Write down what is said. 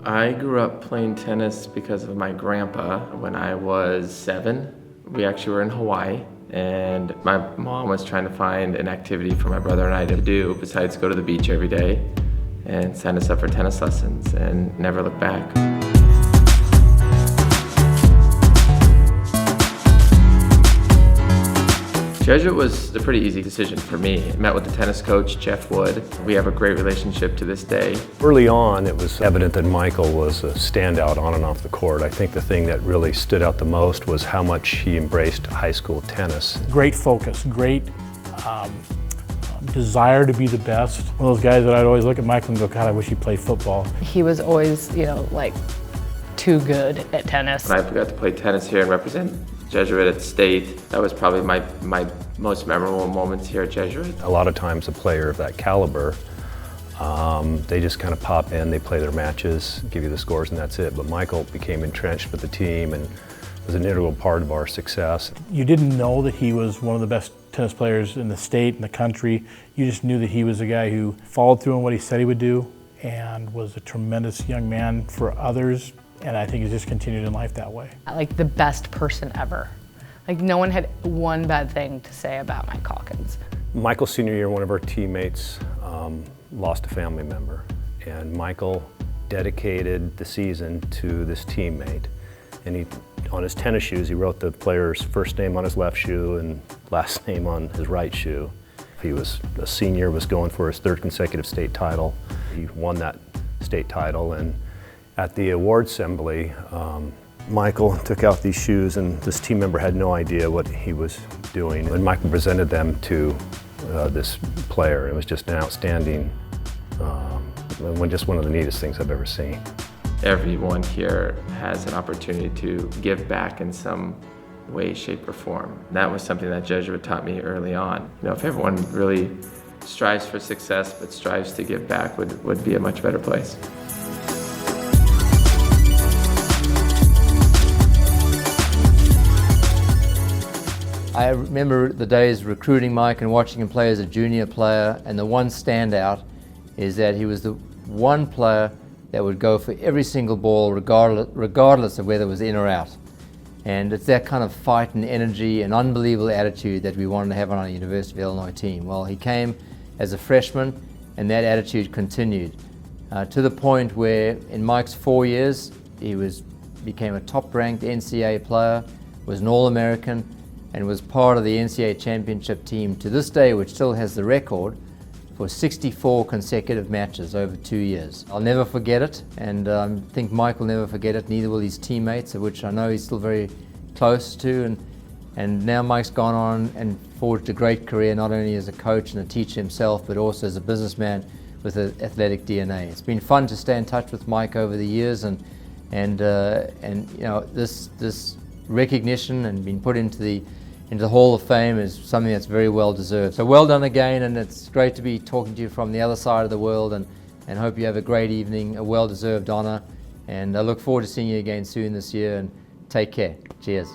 I grew up playing tennis because of my grandpa. When I was 7, we actually were in Hawaii, and my mom was trying to find an activity for my brother and I to do besides go to the beach every day and sign us up for tennis lessons and never look back. Jesuit was a pretty easy decision for me. I met with the tennis coach, Jeff Wood. We have a great relationship to this day. Early on, it was evident that Michael was a standout on and off the court. I think the thing that really stood out the most was how much he embraced high school tennis. Great focus, great desire to be the best. One of those guys that I'd always look at Michael and go, God, I wish he played football. He was always, like too good at tennis. When I got to play tennis here and represent Jesuit at state, that was probably my most memorable moments here at Jesuit. A lot of times a player of that caliber, they just kind of pop in, they play their matches, give you the scores, and that's it. But Michael became entrenched with the team and was an integral part of our success. You didn't know that he was one of the best tennis players in the state and the country. You just knew that he was a guy who followed through on what he said he would do and was a tremendous young man for others. And I think he's just continued in life that way. Like the best person ever. Like no one had one bad thing to say about Mike Calkins. Michael's senior year, one of our teammates lost a family member. And Michael dedicated the season to this teammate. And on his tennis shoes, he wrote the player's first name on his left shoe and last name on his right shoe. He was a senior, was going for his 3rd consecutive state title. He won that state title, and at the award assembly, Michael took out these shoes, and this team member had no idea what he was doing. And Michael presented them to this player. It was just an outstanding, just one of the neatest things I've ever seen. Everyone here has an opportunity to give back in some way, shape, or form. That was something that Jesuit taught me early on. If everyone really strives for success but strives to give back, would be a much better place. I remember the days recruiting Mike and watching him play as a junior player, and the one standout is that he was the one player that would go for every single ball regardless of whether it was in or out. And it's that kind of fight and energy and unbelievable attitude that we wanted to have on our University of Illinois team. Well, he came as a freshman and that attitude continued to the point where in Mike's 4 years he became a top-ranked NCAA player, was an All-American, and was part of the NCAA championship team to this day, which still has the record for 64 consecutive matches over 2 years. I'll never forget it, and I think Mike will never forget it, neither will his teammates, of which I know he's still very close to. And now Mike's gone on and forged a great career, not only as a coach and a teacher himself, but also as a businessman with an athletic DNA. It's been fun to stay in touch with Mike over the years, and this recognition and being put into the Hall of Fame is something that's very well deserved. So well done again, and it's great to be talking to you from the other side of the world, and hope you have a great evening, a well-deserved honor, and I look forward to seeing you again soon this year, and take care. Cheers.